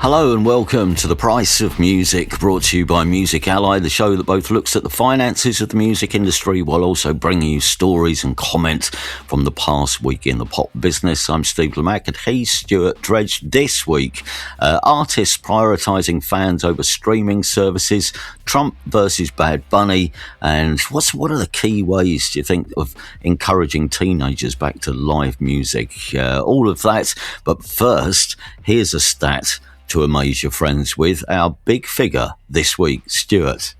Hello and welcome to The Price of Music, brought to you by Music Ally, the show that both looks at the finances of the music industry while also bringing you stories and comments from the past week in the pop business. I'm Steve Lamack and he's Stuart Dredge. This week, artists prioritising fans over streaming services, Trump versus Bad Bunny, and what are the key ways, do you think, of encouraging teenagers back to live music? All of that, but first, here's a stat to amaze your friends with. Our big figure this week, Stuart.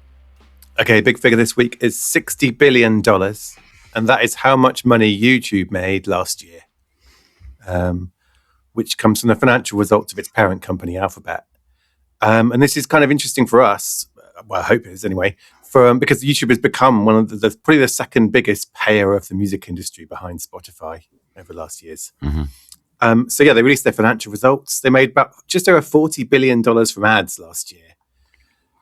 Okay, big figure this week is $60 billion, and that is how much money YouTube made last year, which comes from the financial results of its parent company, Alphabet. And this is kind of interesting for us, well, I hope it is anyway, because YouTube has become one of probably the second biggest payer of the music industry behind Spotify over the last years. Mm-hmm. They released their financial results. They made about just over $40 billion from ads last year.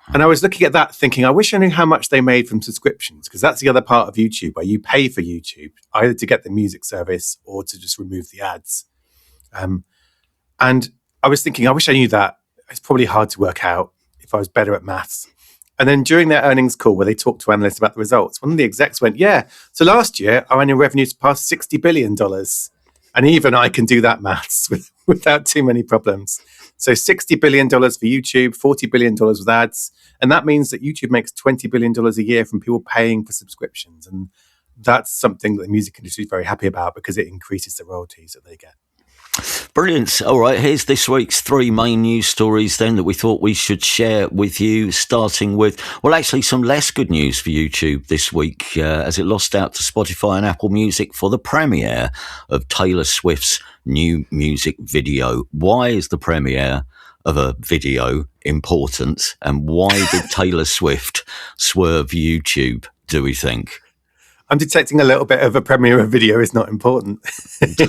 And I was looking at that thinking, I wish I knew how much they made from subscriptions, because that's the other part of YouTube where you pay for YouTube, either to get the music service or to just remove the ads. And I was thinking, I wish I knew that. It's probably hard to work out if I was better at maths. And then during their earnings call where they talked to analysts about the results, one of the execs went, so last year our annual revenue surpassed $60 billion. And even I can do that maths without too many problems. So $60 billion for YouTube, $40 billion with ads. And that means that YouTube makes $20 billion a year from people paying for subscriptions. And that's something that the music industry is very happy about because it increases the royalties that they get. Brilliant. All right, here's this week's three main news stories then that we thought we should share with you, starting with, well, actually some less good news for YouTube this week as it lost out to Spotify and Apple Music for the premiere of Taylor Swift's new music video. Why is the premiere of a video important, and why did Taylor Swift swerve YouTube, do we think? I'm detecting a little bit of a premiere of video is not important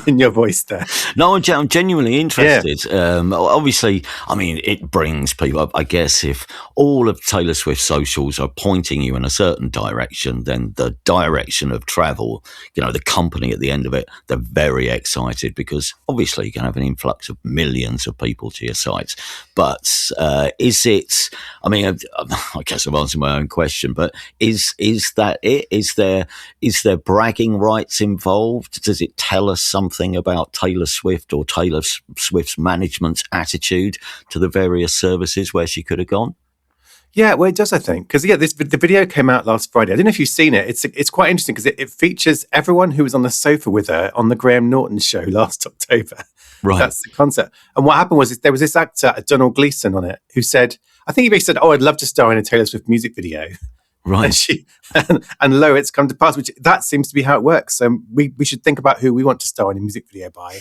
in your voice there. No, I'm genuinely interested. Yeah. Obviously, I mean, it brings people up. I guess if all of Taylor Swift's socials are pointing you in a certain direction, then the direction of travel, the company at the end of it, they're very excited because obviously you can have an influx of millions of people to your sites. But is it, I mean, I guess I've answered my own question, but is that it? Is there bragging rights involved? Does it tell us something about Taylor Swift or Taylor Swift's management's attitude to the various services where she could have gone? Yeah, well, it does, I think. Because, the video came out last Friday. I don't know if you've seen it. It's quite interesting because it features everyone who was on the sofa with her on the Graham Norton show last October. Right. That's the concept. And what happened was there was this actor, Donald Gleason, on it, who said, I think he basically said, I'd love to star in a Taylor Swift music video. Right. And lo, it's come to pass, which that seems to be how it works. So we should think about who we want to star in a music video by,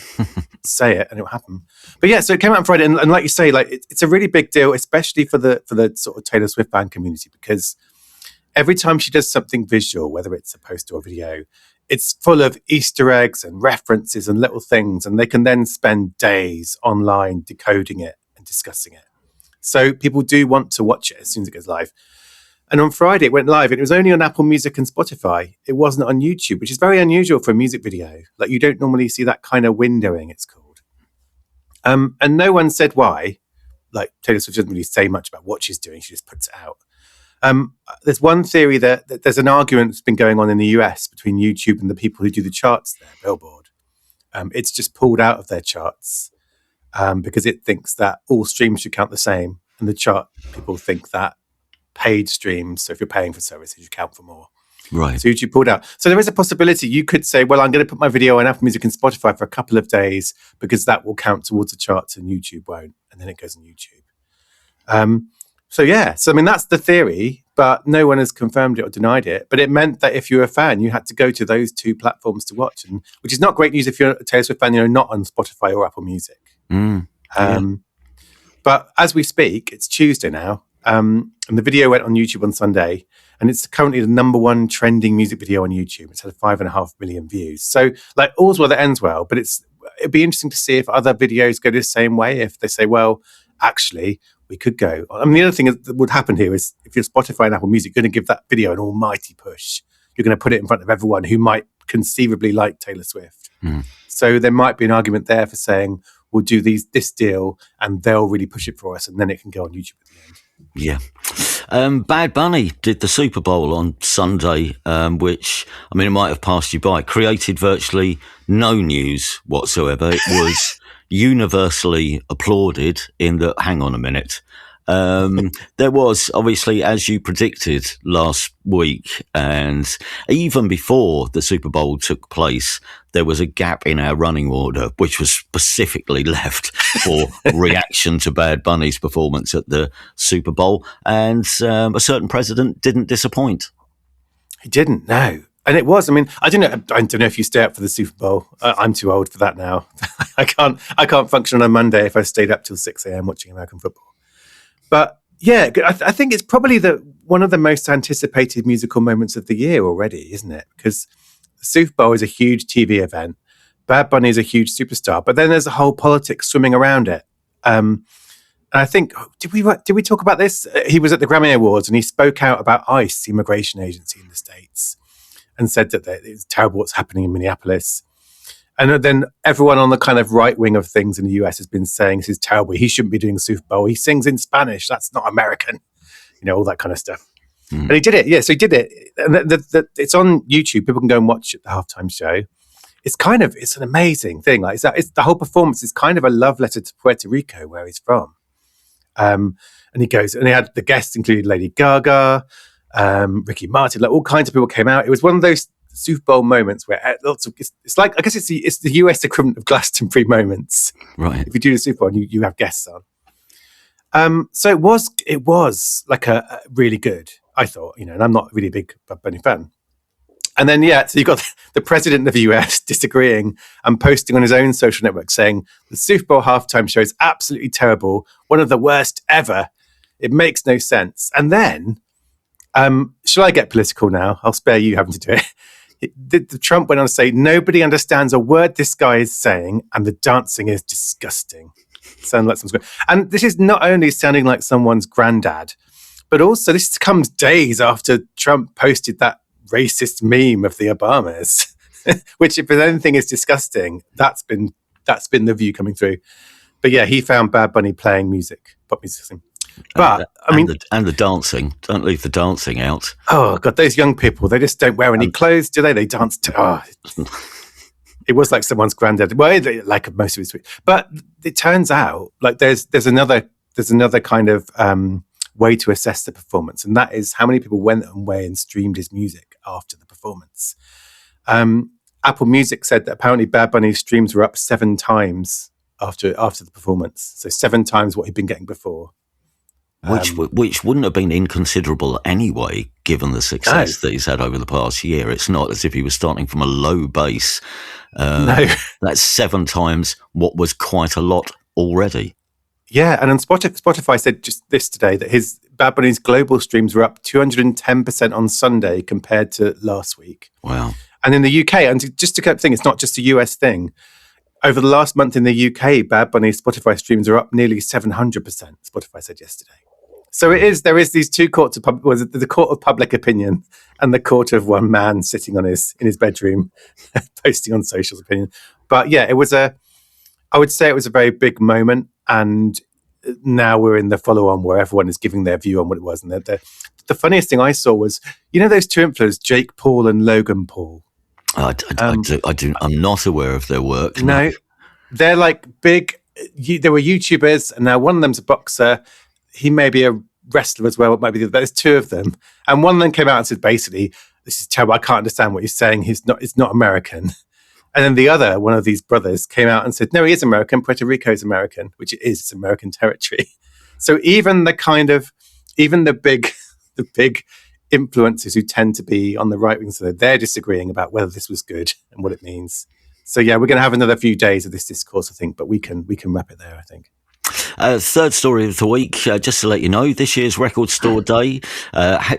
say it, and it'll happen. But yeah, so it came out on Friday, and like you say, like it's a really big deal, especially for the sort of Taylor Swift fan community, because every time she does something visual, whether it's a poster or video, it's full of Easter eggs and references and little things, and they can then spend days online decoding it and discussing it. So people do want to watch it as soon as it goes live. And on Friday, it went live, and it was only on Apple Music and Spotify. It wasn't on YouTube, which is very unusual for a music video. Like, you don't normally see that kind of windowing, it's called. And no one said why. Like, Taylor Swift doesn't really say much about what she's doing. She just puts it out. There's one theory that there's an argument that's been going on in the US between YouTube and the people who do the charts there, Billboard. It's just pulled out of their charts because it thinks that all streams should count the same. And the chart people think that paid streams, so if you're paying for services, you count for more. Right. So YouTube pulled out. So there is a possibility you could say, well, I'm going to put my video on Apple Music and Spotify for a couple of days because that will count towards the charts and YouTube won't. And then it goes on YouTube. So I mean, that's the theory, but no one has confirmed it or denied it. But it meant that if you're a fan, you had to go to those two platforms to watch, and which is not great news if you're a Taylor Swift fan, not on Spotify or Apple Music. But as we speak, it's Tuesday now. And the video went on YouTube on Sunday, and it's currently the number one trending music video on YouTube. It's had 5.5 million views. So, like, all's well that ends well, but it'd be interesting to see if other videos go the same way. If they say, well, actually, we could go. I mean, the other thing that would happen here is if you're Spotify and Apple Music, you're going to give that video an almighty push. You're going to put it in front of everyone who might conceivably like Taylor Swift. So there might be an argument there for saying, we'll do this deal and they'll really push it for us, and then it can go on YouTube at the end. Yeah. Bad Bunny did the Super Bowl on Sunday, which, I mean, it might have passed you by. Created virtually no news whatsoever. It was universally applauded in that, hang on a minute. There was, obviously, as you predicted last week, and even before the Super Bowl took place, there was a gap in our running order, which was specifically left for reaction to Bad Bunny's performance at the Super Bowl. And a certain president didn't disappoint. He didn't, no. And it was, I mean, I don't know if you stay up for the Super Bowl. I'm too old for that now. I can't function on a Monday if I stayed up till 6 a.m. watching American football. But yeah, I think it's probably one of the most anticipated musical moments of the year already, isn't it? Because the Super Bowl is a huge TV event. Bad Bunny is a huge superstar, but then there's a whole politics swimming around it. And I think, did we talk about this? He was at the Grammy Awards and he spoke out about ICE, the immigration agency in the States, and said that it's terrible what's happening in Minneapolis. And then everyone on the kind of right wing of things in the US has been saying this is terrible. He shouldn't be doing the Super Bowl. He sings in Spanish. That's not American. All that kind of stuff. And he did it. Yeah, so he did it. And it's on YouTube. People can go and watch it, the halftime show. It's an amazing thing. Like it's the whole performance is kind of a love letter to Puerto Rico, where he's from. And he goes, and he had the guests included Lady Gaga, Ricky Martin, like all kinds of people came out. It was one of those Super Bowl moments where it's like, I guess it's the US equivalent of Glastonbury moments. Right. If you do the Super Bowl and you have guests on. So it was like a really good, I thought, and I'm not really a big Bad Bunny fan. And then, so you've got the president of the US disagreeing and posting on his own social network saying the Super Bowl halftime show is absolutely terrible, one of the worst ever. It makes no sense. And then, shall I get political now? I'll spare you having to do it. The Trump went on to say, nobody understands a word this guy is saying, and the dancing is disgusting. Sound like someone's. And this is not only sounding like someone's granddad, but also this comes days after Trump posted that racist meme of the Obamas, which, if anything is disgusting, that's been the view coming through. But yeah, he found Bad Bunny playing pop music. But and the dancing. Don't leave the dancing out. Oh God, those young people, they just don't wear any clothes, do they? They dance it was like someone's granddad. Well, like most of his, but it turns out like there's another kind of way to assess the performance, and that is how many people went away and streamed his music after the performance. Apple Music said that apparently Bad Bunny's streams were up 7 times after the performance, so 7 times what he'd been getting before. Which wouldn't have been inconsiderable anyway, given the success that he's had over the past year. It's not as if he was starting from a low base. No. That's 7 times what was quite a lot already. Yeah, and on Spotify said just this today that his Bad Bunny's global streams were up 210% on Sunday compared to last week. Wow. And in the UK, and just to keep thing, it's not just a US thing. Over the last month in the UK, Bad Bunny's Spotify streams are up nearly 700%, Spotify said yesterday. So there is these two courts of the court of public opinion and the court of one man sitting in his bedroom posting on socials opinion. But yeah, I would say it was a very big moment, and now we're in the follow-on where everyone is giving their view on what it was. And the funniest thing I saw was, those two influencers, Jake Paul and Logan Paul. I'm not aware of their work. No, they're like big. They were YouTubers, and now one of them's a boxer. He may be a wrestler as well. It might be. There's 2 of them, and one of them came out and said, basically, "This is terrible. I can't understand what you're saying. It's not American." And then the other, one of these brothers, came out and said, "No, he is American. Puerto Rico is American, which it is. It's American territory." So even the big influencers who tend to be on the right wing, so they're disagreeing about whether this was good and what it means. So yeah, we're going to have another few days of this discourse, I think, but we can wrap it there, I think. Third story of the week, just to let you know, this year's Record Store Day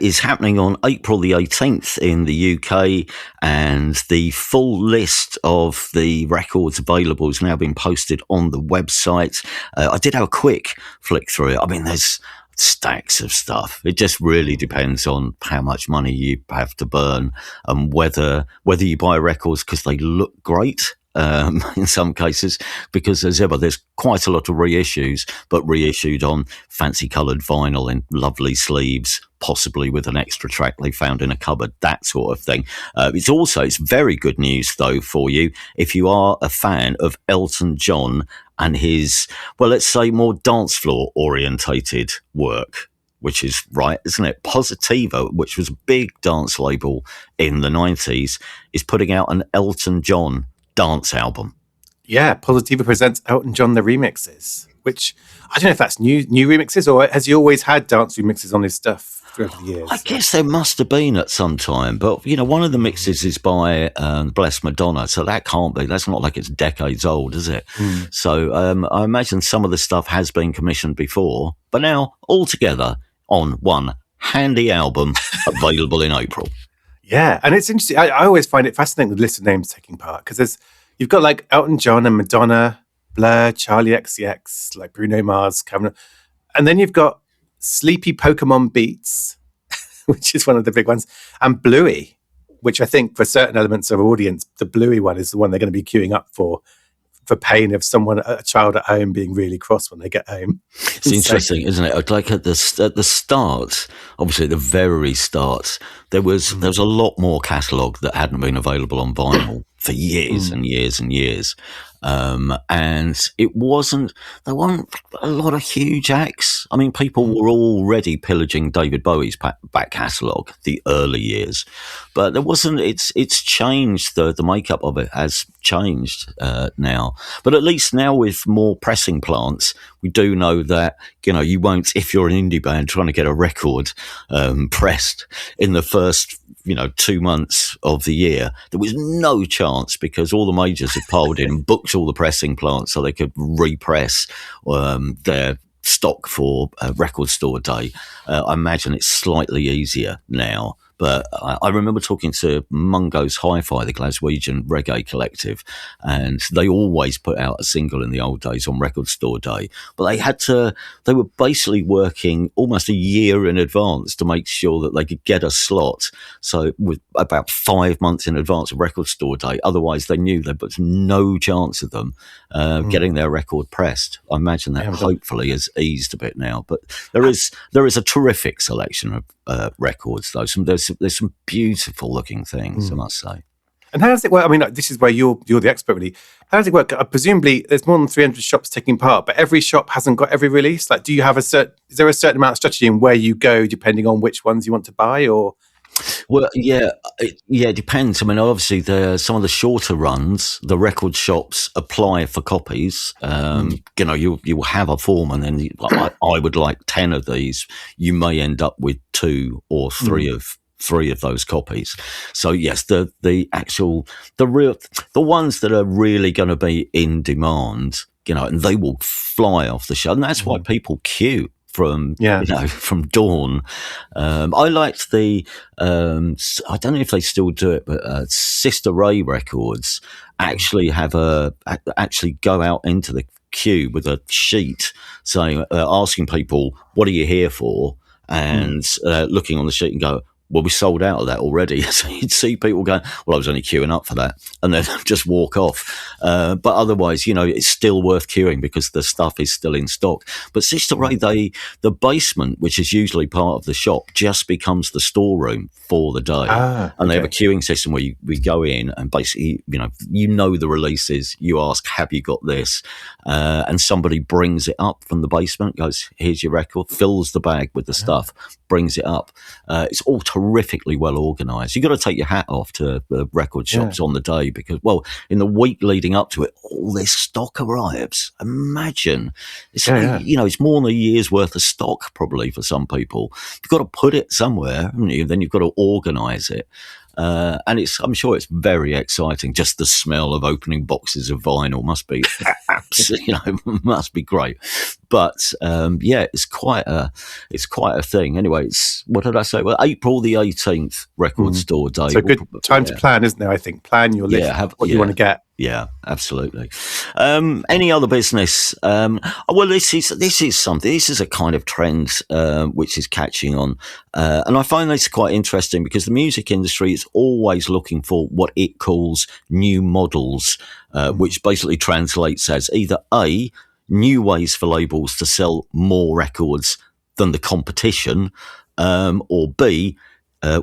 is happening on April the 18th in the UK, and the full list of the records available has now been posted on the website. I did have a quick flick through it. I mean, there's stacks of stuff. It just really depends on how much money you have to burn and whether you buy records because they look great in some cases, because there's quite a lot of reissues, but reissued on fancy coloured vinyl in lovely sleeves, possibly with an extra track they found in a cupboard, that sort of thing. It's very good news, though, for you if you are a fan of Elton John and his, well, let's say more dance floor orientated work, which is right, isn't it? Positiva, which was a big dance label in the 90s, is putting out an Elton John dance album. Yeah, Positiva presents Elton John the remixes, which I don't know if that's new remixes, or has he always had dance remixes on his stuff throughout the years? I guess there must have been at some time, but one of the mixes is by Bless Madonna, so that can't be. That's not like it's decades old, is it? So I imagine some of the stuff has been commissioned before, but now all together on one handy album available in April. Yeah, and it's interesting. I always find it fascinating with list of names taking part, because you've got like Elton John and Madonna, Blur, Charlie XCX, like Bruno Mars, Cameron, and then you've got Sleepy Pokemon Beats, which is one of the big ones, and Bluey, which I think for certain elements of audience, the Bluey one is the one they're going to be queuing up for pain of a child at home being really cross when they get home. It's interesting, isn't it? Like at the start, obviously at the very start, there was a lot more catalogue that hadn't been available on vinyl for years and years and years. And there weren't a lot of huge acts. I mean, people were already pillaging David Bowie's back catalogue the early years, but there wasn't. It's changed. The makeup of it has changed now. But at least now with more pressing plants, we do know that you won't, if you're an indie band trying to get a record pressed in the first 2 months of the year, there was no chance, because all the majors had piled in and booked all the pressing plants so they could repress their stock for Record Store Day. I imagine it's slightly easier now. But I remember talking to Mungo's Hi-Fi, the Glaswegian reggae collective, and they always put out a single in the old days on Record Store Day. But they were basically working almost a year in advance to make sure that they could get a slot. So with about 5 months in advance of Record Store Day, otherwise they knew there was no chance of them getting their record pressed. I imagine that hopefully has eased a bit now. But there is a terrific selection of records, though. There's some beautiful looking things, I must say. And how does it work? I mean, this is where you're the expert, really. How does it work? Presumably, there's more than 300 shops taking part, but every shop hasn't got every release. Like, do you have is there a certain amount of strategy in where you go, depending on which ones you want to buy, or? Well, it depends. I mean, obviously, some of the shorter runs, the record shops apply for copies. You have a form, and then I would like 10 of these. You may end up with 2 or 3 of those copies. So yes, the ones that are really going to be in demand, and they will fly off the shelf, and that's why people queue from dawn. I liked the I don't know if they still do it, but Sister Ray Records actually go out into the queue with a sheet saying, asking people, what are you here for? And looking on the sheet and go, well, we sold out of that already. So you'd see people going, well, I was only queuing up for that, and then just walk off. But otherwise, it's still worth queuing because the stuff is still in stock. But Sister Ray, the basement, which is usually part of the shop, just becomes the storeroom for the day. And they have a queuing system where we go in and basically, the releases, you ask, have you got this? And somebody brings it up from the basement, goes, here's your record, fills the bag with the stuff, brings it up. It's all terrifically well organised. You've got to take your hat off to the record shops on the day because, well, in the week leading up to it, all this stock arrives. Imagine. It's, it's more than a year's worth of stock probably for some people. You've got to put it somewhere, haven't you? Then you've got to organise it. And I'm sure it's very exciting. Just the smell of opening boxes of vinyl must be absolutely, must be great. But it's quite a thing. Anyway, what did I say? Well, April the 18th, Record Store Day. So good time to plan, isn't there? I think plan your list, what you want to get. Yeah, absolutely. Any other business? Well, this is something. This is a kind of trend which is catching on, and I find this quite interesting because the music industry is always looking for what it calls new models, which basically translates as either A, new ways for labels to sell more records than the competition, or B,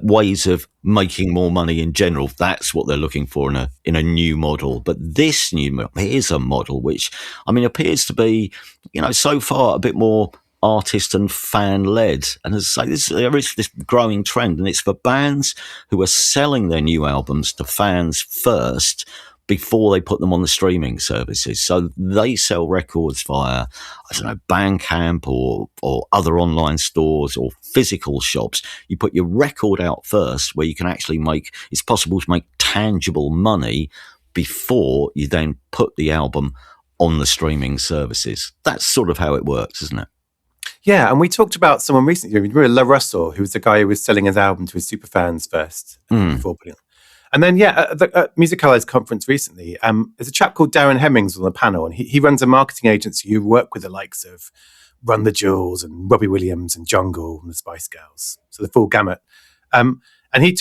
ways of making more money in general. That's what they're looking for in a new model. But this new model is a model which, appears to be, so far a bit more artist and fan led. And as I say, there is this growing trend, and it's for bands who are selling their new albums to fans first before they put them on the streaming services. So they sell records via, Bandcamp or other online stores or physical shops. You put your record out first where you can actually it's possible to make tangible money before you then put the album on the streaming services. That's sort of how it works, isn't it? Yeah, and we talked about someone recently, remember La Russell, who was the guy who was selling his album to his superfans first before putting it. And then, at the Music Allies conference recently, there's a chap called Darren Hemmings on the panel, and he runs a marketing agency who work with the likes of Run the Jewels and Robbie Williams and Jungle and the Spice Girls, so the full gamut. And he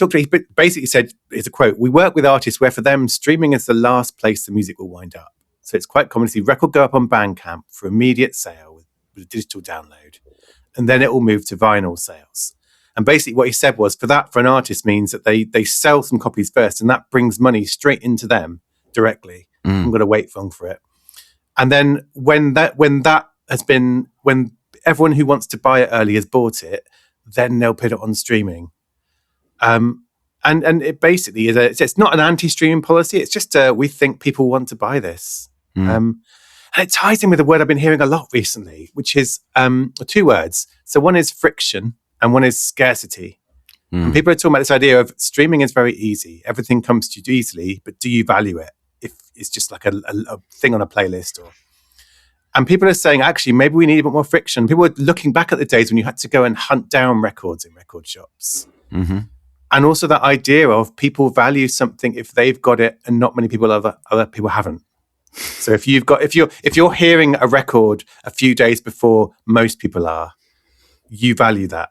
basically said, here's a quote, "We work with artists where for them, streaming is the last place the music will wind up. So it's quite common to see record go up on Bandcamp for immediate sale with a digital download, and then it will move to vinyl sales." And basically what he said was, for an artist means that they sell some copies first, and that brings money straight into them directly. I'm going to wait long for it. And then when everyone who wants to buy it early has bought it, then they'll put it on streaming. And it basically it's not an anti-streaming policy. It's just we think people want to buy this. And it ties in with a word I've been hearing a lot recently, which is two words. So one is friction, and one is scarcity. And people are talking about this idea of streaming is very easy. Everything comes to you easily, but do you value it? If it's just like a thing on a playlist and people are saying, actually, maybe we need a bit more friction. People are looking back at the days when you had to go and hunt down records in record shops. Mm-hmm. And also that idea of people value something if they've got it and not many people other people haven't. So if you're hearing a record a few days before most people are, you value that.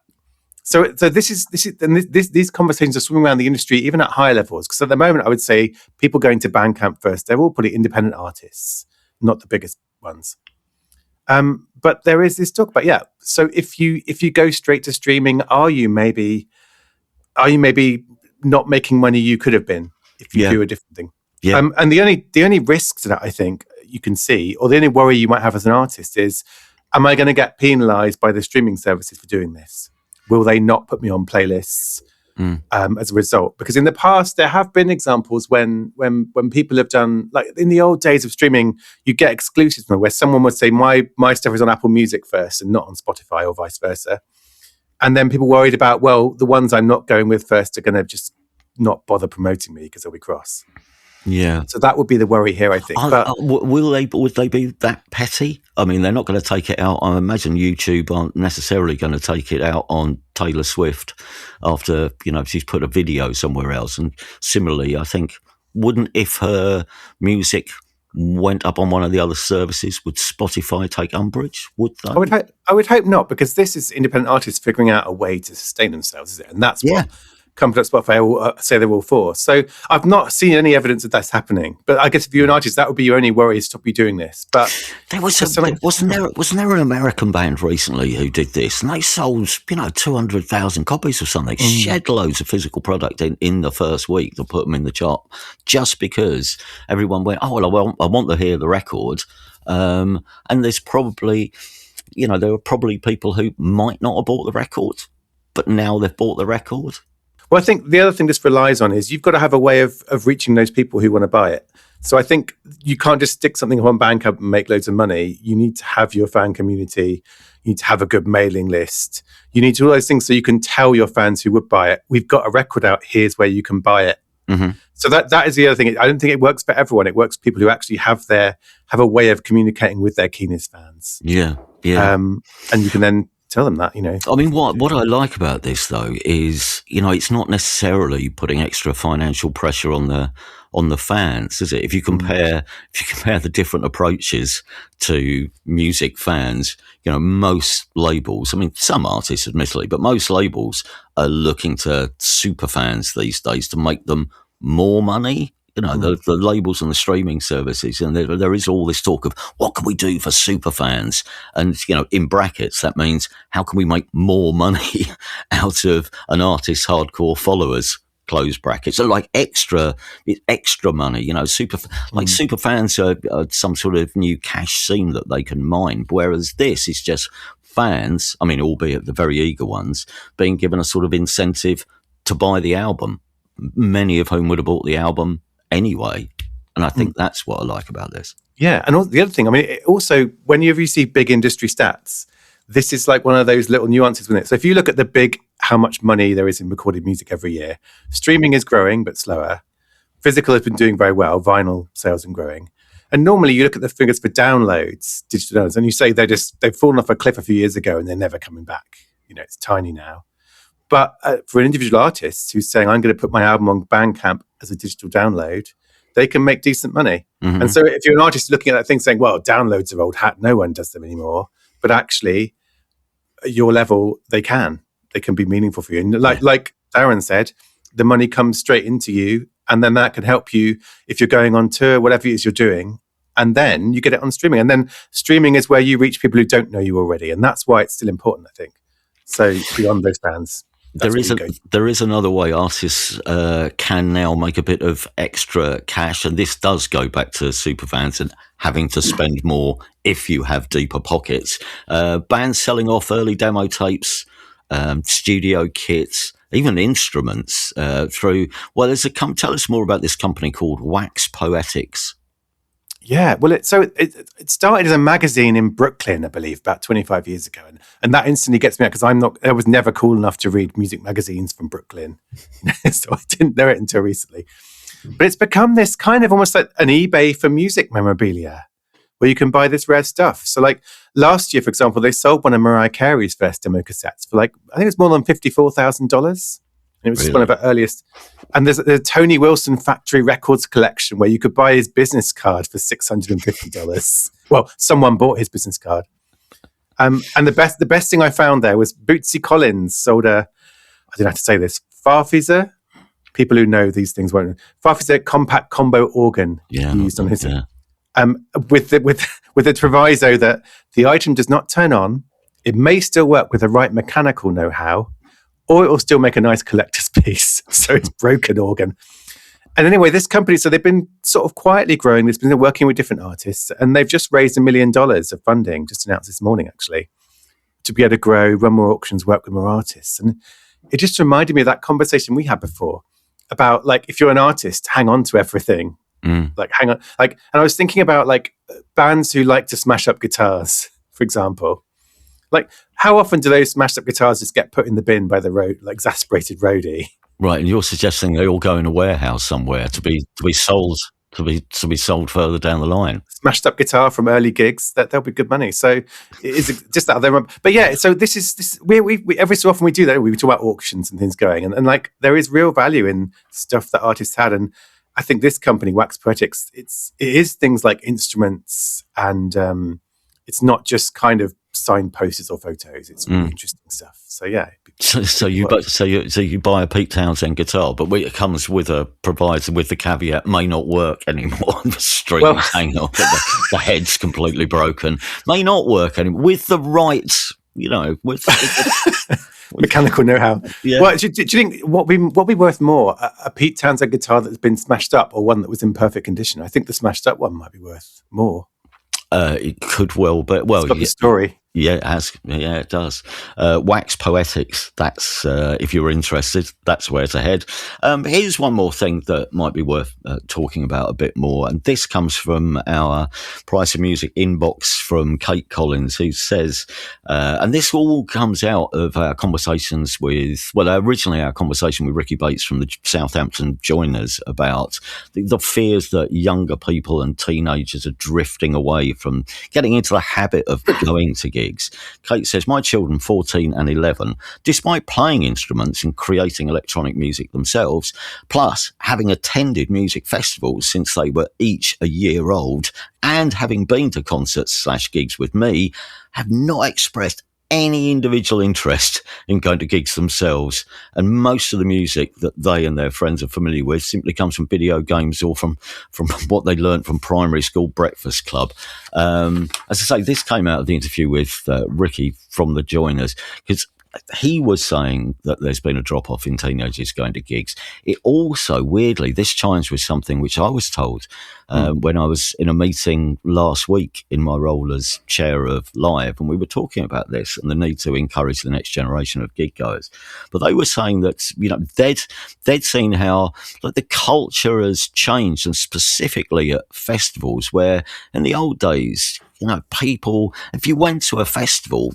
So these conversations are swimming around the industry, even at higher levels. Because at the moment, I would say people going to Bandcamp first, they're all probably independent artists, not the biggest ones. But there is this talk about, so if you go straight to streaming, are you maybe not making money you could have been if you do a different thing? Yeah. And the only risk to that, I think, you can see, or the only worry you might have as an artist is, am I going to get penalized by the streaming services for doing this? Will they not put me on playlists as a result? Because in the past, there have been examples when people have done, like in the old days of streaming, you get exclusives where someone would say, my stuff is on Apple Music first and not on Spotify, or vice versa. And then people worried about, well, the ones I'm not going with first are going to just not bother promoting me because they'll be cross. Yeah. So that would be the worry here, I think. Would they be that petty? I mean, they're not going to take it out. I imagine YouTube aren't necessarily going to take it out on Taylor Swift after, she's put a video somewhere else. And similarly, I think, if her music went up on one of the other services, would Spotify take umbrage? Would they? I would hope not, because this is independent artists figuring out a way to sustain themselves, is it? And that's what companies like Spotify will say they're all for. So I've not seen any evidence that that's happening. But I guess if you're an artist, that would be your only worry, is stop you doing this. But wasn't there an American band recently who did this, and they sold 200,000 copies or something, shed loads of physical product in the first week to put them in the chart, just because everyone went, I want to hear the record, and there's probably there were probably people who might not have bought the record, but now they've bought the record. Well, I think the other thing this relies on is you've got to have a way of reaching those people who want to buy it. So I think you can't just stick something on Bandcamp and make loads of money. You need to have your fan community. You need to have a good mailing list. You need to do all those things so you can tell your fans who would buy it, we've got a record out, here's where you can buy it. Mm-hmm. So that is the other thing. I don't think it works for everyone. It works for people who actually have a way of communicating with their keenest fans. Yeah. Yeah. And you can then tell them that, I mean, what I like about this though is, it's not necessarily putting extra financial pressure on the fans, is it? If you compare the different approaches to music fans, most labels, I mean, some artists admittedly, but most labels are looking to super fans these days to make them more money. The labels and the streaming services, and there is all this talk of what can we do for super fans, and in brackets that means how can we make more money out of an artist's hardcore followers, close brackets. So like extra money, super fans are some sort of new cash seam that they can mine, whereas this is just fans, I mean, albeit the very eager ones, being given a sort of incentive to buy the album, many of whom would have bought the album anyway. And I think that's what I like about this. Yeah. And the other thing, I mean, also, whenever you see big industry stats, this is like one of those little nuances with it. So if you look at the big, how much money there is in recorded music every year, streaming is growing, but slower. Physical has been doing very well. Vinyl sales are growing. And normally you look at the figures for downloads, digital downloads, and you say they've fallen off a cliff a few years ago and they're never coming back. It's tiny now. But for an individual artist who's saying, I'm going to put my album on Bandcamp as a digital download, they can make decent money. Mm-hmm. And so if you're an artist looking at that thing saying, well, downloads are old hat, no one does them anymore. But actually, at your level, they can be meaningful for you. And like Darren said, the money comes straight into you. And then that can help you if you're going on tour, whatever it is you're doing. And then you get it on streaming. And then streaming is where you reach people who don't know you already. And that's why it's still important, I think. So beyond those fans. There is another way artists can now make a bit of extra cash, and this does go back to superfans and having to spend more if you have deeper pockets. Bands selling off early demo tapes, studio kits, even instruments through. Well, tell us more about this company called Wax Poetics. Yeah, well, it started as a magazine in Brooklyn, I believe, about 25 years ago, and that instantly gets me out because I was never cool enough to read music magazines from Brooklyn, so I didn't know it until recently. But it's become this kind of almost like an eBay for music memorabilia, where you can buy this rare stuff. So, like last year, for example, they sold one of Mariah Carey's first demo cassettes for I think it was more than $54,000. It was just one of her earliest. And there's a Tony Wilson Factory Records collection where you could buy his business card for $650. Well, someone bought his business card. And the best thing I found there was Bootsy Collins sold I don't have to say this, Farfisa. People who know these things won't. Farfisa compact combo organ used on his. Yeah. With the proviso that the item does not turn on, it may still work with the right mechanical know-how, or it will still make a nice collector's piece. So it's broken organ. And anyway, this company, so they've been sort of quietly growing. They've been working with different artists, and they've just raised $1 million of funding, just announced this morning, actually, to be able to grow, run more auctions, work with more artists. And it just reminded me of that conversation we had before about, if you're an artist, hang on to everything. Hang on. And I was thinking about, bands who like to smash up guitars, for example. How often do those smashed up guitars just get put in the bin by the exasperated roadie? Right, and you're suggesting they all go in a warehouse somewhere to be sold further down the line. Smashed up guitar from early gigs, that'll be good money. So it is just that there. But yeah, so this is we every so often we do that. We talk about auctions and things going, and there is real value in stuff that artists had, and I think this company, Wax Poetics, it is things like instruments, and it's not just kind of signed posters or photos. It's really interesting stuff. So yeah. So you buy a Pete Townsend guitar, but it comes with the caveat may not work anymore. The strings hang off, the head's completely broken. May not work anymore with the right, with mechanical know-how. Yeah. Well, do you think what would be worth more, a Pete Townsend guitar that's been smashed up, or one that was in perfect condition? I think the smashed up one might be worth more. It could well, but it's got the story. Yeah, it has. Yeah, it does. Wax Poetics. That's if you're interested, that's where to head. Here's one more thing that might be worth talking about a bit more, and this comes from our Price of Music inbox from Kate Collins, who says, and this all comes out of our conversations with, originally our conversation with Ricky Bates from the Southampton Joiners about the fears that younger people and teenagers are drifting away from getting into the habit of going to gigs. gigs. Kate says, my children, 14 and 11, despite playing instruments and creating electronic music themselves, plus having attended music festivals since they were each a year old and having been to concerts/gigs with me, have not expressed any individual interest in going to gigs themselves. And most of the music that they and their friends are familiar with simply comes from video games or from what they learnt from primary school breakfast club. As I say, this came out of the interview with Ricky from The Joiners, because he was saying that there's been a drop-off in teenagers going to gigs. It also, weirdly, this chimes with something which I was told when I was in a meeting last week in my role as chair of Live, and we were talking about this and the need to encourage the next generation of gig goers. But they were saying that, they'd seen how the culture has changed, and specifically at festivals, where in the old days, people, if you went to a festival,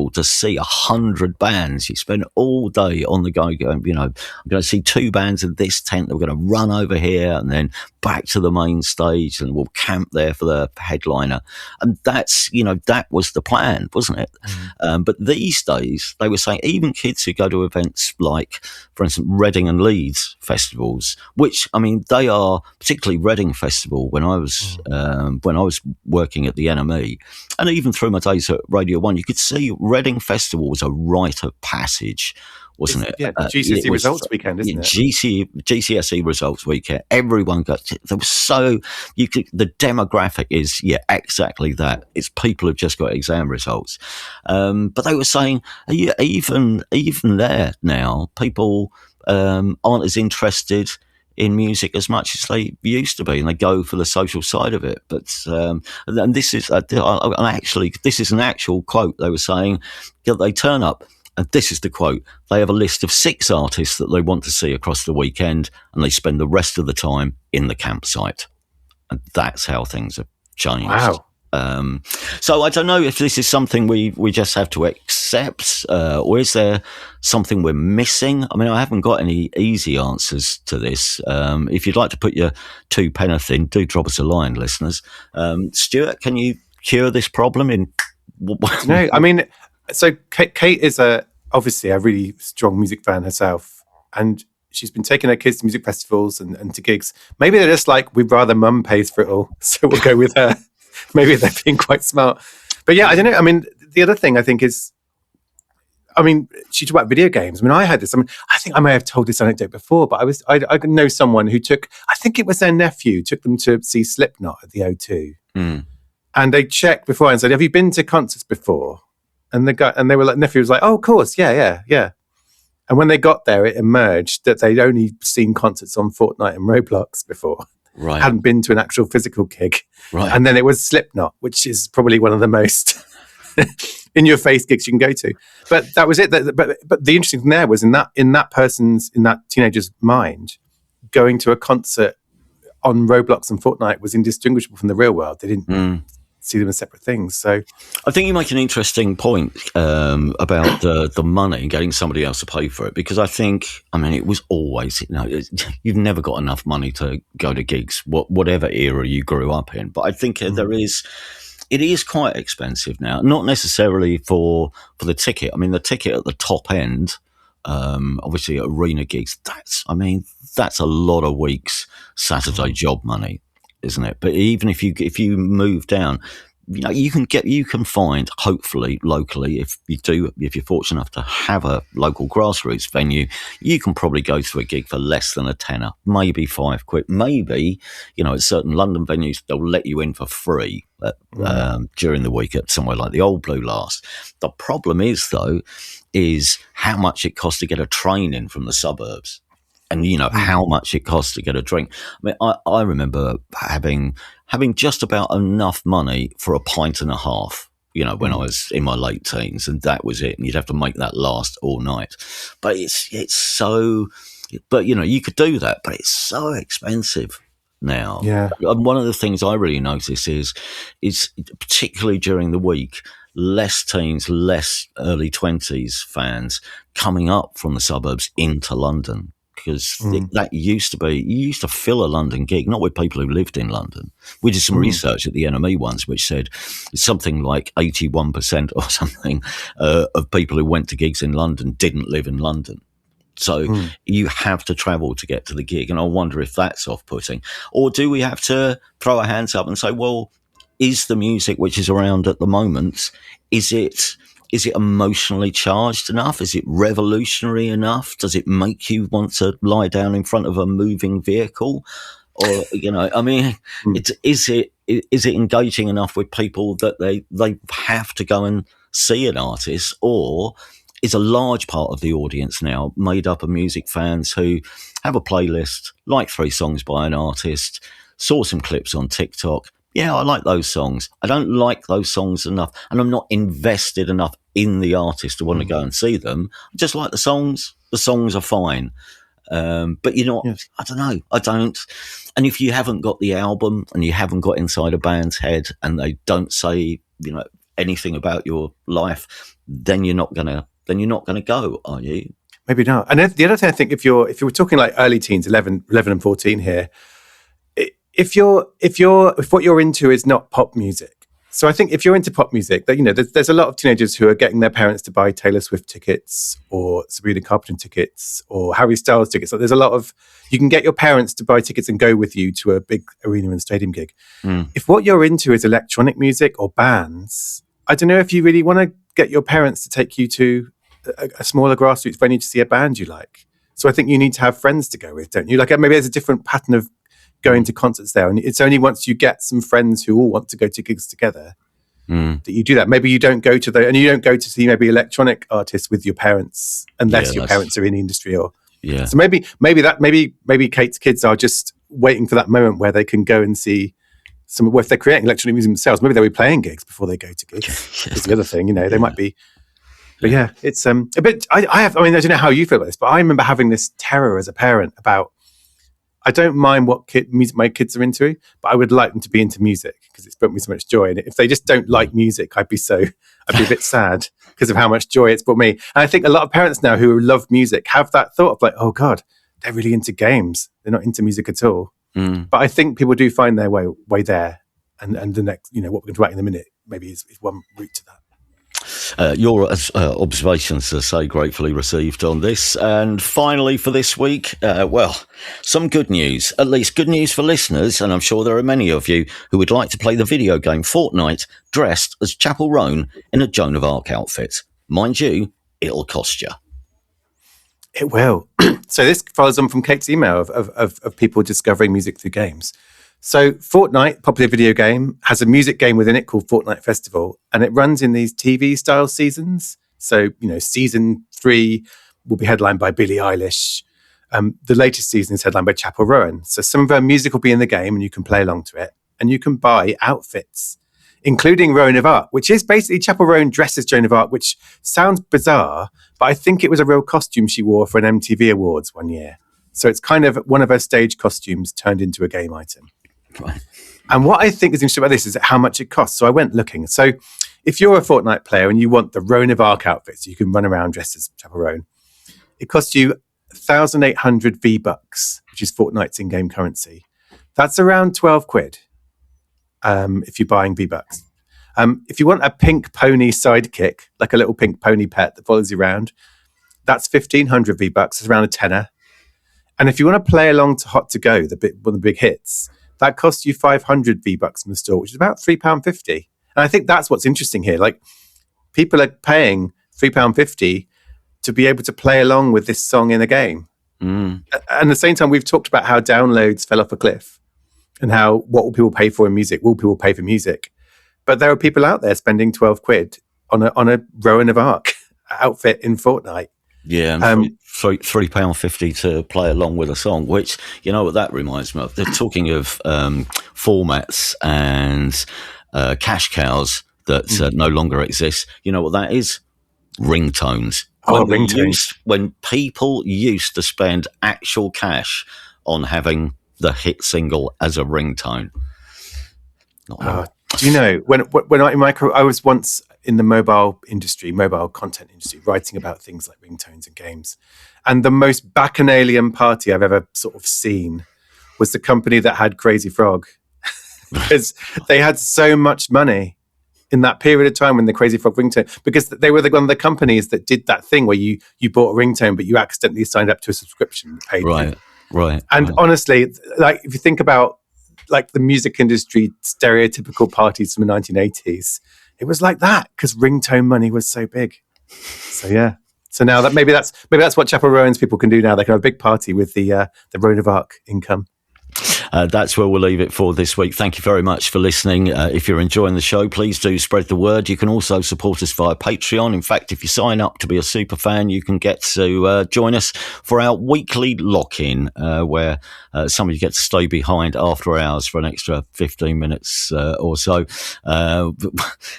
to see 100 bands. You spend all day on the go going, I'm going to see 2 bands in this tent. We're going to run over here and then back to the main stage, and we'll camp there for the headliner. And that's, that was the plan, wasn't it? But these days, they were saying even kids who go to events like, for instance, Reading and Leeds festivals, which, they are, particularly Reading Festival, when I was working at the NME, and even through my days at Radio 1, you could see Reading Festival was a rite of passage, wasn't it? Yeah, GCSE results weekend, isn't it? GCSE results weekend. Everyone got, there was the demographic is, exactly that. It's people who've just got exam results. But they were saying, even there now, people aren't as interested in music as much as they used to be, and they go for the social side of it. But and this is this is an actual quote. They were saying that they turn up, and this is the quote: they have a list of 6 artists that they want to see across the weekend, and they spend the rest of the time in the campsite. And that's how things have changed. Wow. So I don't know if this is something we just have to accept, or is there something we're missing? I haven't got any easy answers to this. If you'd like to put your 2 penneth in, do drop us a line, listeners. Stuart, can you cure this problem? No, so Kate is obviously a really strong music fan herself, and she's been taking her kids to music festivals and to gigs. Maybe they're just like, we'd rather mum pays for it all, so we'll go with her. Maybe they're being quite smart. But yeah, I don't know. The other thing I think is, she talked about video games. I had this. I think I may have told this anecdote before, but I know someone who I think it was their nephew, took them to see Slipknot at the O2. And they checked before and said, have you been to concerts before? And they were like, nephew was like, oh, of course. Yeah. And when they got there, it emerged that they'd only seen concerts on Fortnite and Roblox before. Right. Hadn't been to an actual physical gig. Right. And then it was Slipknot, which is probably one of the most in-your-face gigs you can go to. But that was it. But the interesting thing there was in that teenager's mind, going to a concert on Roblox and Fortnite was indistinguishable from the real world. They didn't see them as separate things. So I think you make an interesting point about the money and getting somebody else to pay for it, because I think, it was always, you've never got enough money to go to gigs, whatever era you grew up in. But I think it is quite expensive now, not necessarily for the ticket. The ticket at the top end, obviously at arena gigs, that's a lot of weeks Saturday job money, isn't it? But even if you move down, you can find, hopefully locally, if you're fortunate enough to have a local grassroots venue, you can probably go to a gig for less than a tenner, maybe £5. Maybe, at certain London venues, they'll let you in for free during the week at somewhere like the Old Blue Last. The problem is how much it costs to get a train in from the suburbs. And how much it costs to get a drink. I remember having just about enough money for a pint and a half, when I was in my late teens, and that was it. And you'd have to make that last all night. But it's so, you could do that, but it's so expensive now. Yeah. And one of the things I really notice is particularly during the week, less teens, less early 20s fans coming up from the suburbs into London, because that used to be, you used to fill a London gig, not with people who lived in London. We did some research at the NME once, which said something like 81% or something of people who went to gigs in London didn't live in London. So you have to travel to get to the gig. And I wonder if that's off-putting. Or do we have to throw our hands up and say, well, is the music which is around at the moment, is it emotionally charged enough? Is it revolutionary enough? Does it make you want to lie down in front of a moving vehicle? Or, I mean, is it engaging enough with people that they have to go and see an artist? Or is a large part of the audience now made up of music fans who have a playlist, like 3 songs by an artist, saw some clips on TikTok. Yeah, I like those songs. I don't like those songs enough, and I'm not invested enough in the artist to want to go and see them. I just like the songs. The songs are fine. But you're not, yes. I don't know. I don't. And if you haven't got the album and you haven't got inside a band's head and they don't say, anything about your life, then you're not gonna go, are you? Maybe not. And the other thing, I think, if you were talking like early teens, 11 and 14 here, if what you're into is not pop music. So I think if you're into pop music, that there's a lot of teenagers who are getting their parents to buy Taylor Swift tickets or Sabrina Carpenter tickets or Harry Styles tickets. Like, there's a lot of, you can get your parents to buy tickets and go with you to a big arena and stadium gig. If what you're into is electronic music or bands, I don't know if you really want to get your parents to take you to a smaller grassroots venue to see a band you like. So I think you need to have friends to go with, don't you? Like, maybe there's a different pattern of going to concerts there, and it's only once you get some friends who all want to go to gigs together that you do that. Maybe you don't go to see maybe electronic artists with your parents unless your parents are in the industry, or so maybe Kate's kids are just waiting for that moment where they can go and see some. Well, if they're creating electronic music themselves, maybe they'll be playing gigs before they go to gigs. Is the other thing, they might be. But yeah, it's a bit. I don't know how you feel about this, but I remember having this terror as a parent about. I don't mind what music my kids are into, but I would like them to be into music because it's brought me so much joy. And if they just don't like music, I'd be a bit sad because of how much joy it's brought me. And I think a lot of parents now who love music have that thought of like, oh God, they're really into games. They're not into music at all. But I think people do find their way there. And the next, what we're going to write in a minute, maybe is one route to that. Your observations, as I say, gratefully received on this. And finally for this week, some good news, at least good news for listeners, and I'm sure there are many of you who would like to play the video game Fortnite dressed as Chapel Roan in a Joan of Arc outfit. Mind you, it'll cost you. It will. So this follows on from Kate's email of people discovering music through games. So Fortnite, popular video game, has a music game within it called Fortnite Festival, and it runs in these TV-style seasons. So, season 3 will be headlined by Billie Eilish. The latest season is headlined by Chapel Roan. So some of her music will be in the game, and you can play along to it. And you can buy outfits, including Joan of Arc, which is basically Chapel Roan dressed as Joan of Arc, which sounds bizarre, but I think it was a real costume she wore for an MTV Awards one year. So it's kind of one of her stage costumes turned into a game item. Right. And what I think is interesting about this is how much it costs. So I went looking. So if you're a Fortnite player and you want the Joan of Arc outfit, so you can run around dressed as Chapel Roan, it costs you 1,800 V-Bucks, which is Fortnite's in-game currency. That's around 12 quid if you're buying V-Bucks. If you want a pink pony sidekick, like a little pink pony pet that follows you around, that's 1,500 V-Bucks. It's around a tenner. And if you want to play along to Hot to Go, one of the big hits, that costs you 500 V-Bucks in the store, which is about £3.50. And I think that's what's interesting here. Like, people are paying £3.50 to be able to play along with this song in a game. And at the same time, we've talked about how downloads fell off a cliff and how what will people pay for in music? Will people pay for music? But there are people out there spending 12 quid on a Joan of Arc outfit in Fortnite. Yeah, and £3.50 to play along with a song, which, what that reminds me of? They're talking of formats and cash cows that no longer exist. You know what that is? Ringtones. When people used to spend actual cash on having the hit single as a ringtone. Do you know, when I was once in the mobile content industry, writing about things like ringtones and games. And the most bacchanalian party I've ever sort of seen was the company that had Crazy Frog, because they had so much money in that period of time when the Crazy Frog ringtone, because they were one of the companies that did that thing where you bought a ringtone, but you accidentally signed up to a subscription and paid. Right. And honestly, like if you think about like the music industry stereotypical parties from the 1980s, it was like that because ringtone money was so big. So yeah. So now that maybe that's what Chapel Rowan's people can do now. They can have a big party with the Joan of Arc income. That's where we'll leave it for this week. Thank you very much for listening. If you're enjoying the show, please do spread the word. You can also support us via Patreon. In fact, if you sign up to be a super fan, you can get to join us for our weekly lock-in, where some of you get to stay behind after hours for an extra 15 minutes or so.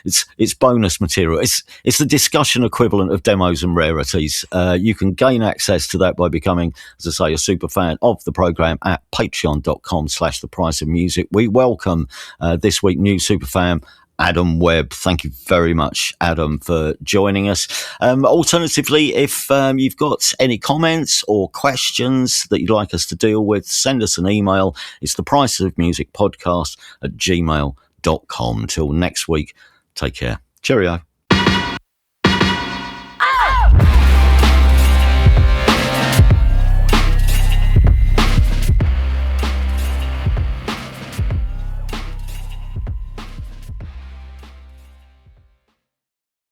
It's bonus material. It's the discussion equivalent of demos and rarities. You can gain access to that by becoming, as I say, a super fan of the programme at patreon.com/thepriceofmusic. We welcome this week new superfan Adam Webb. Thank you very much, Adam, for joining us. Alternatively, if you've got any comments or questions that you'd like us to deal with, send us an email. It's thepriceofmusicpodcast@gmail.com. Till next week, take care. Cheerio.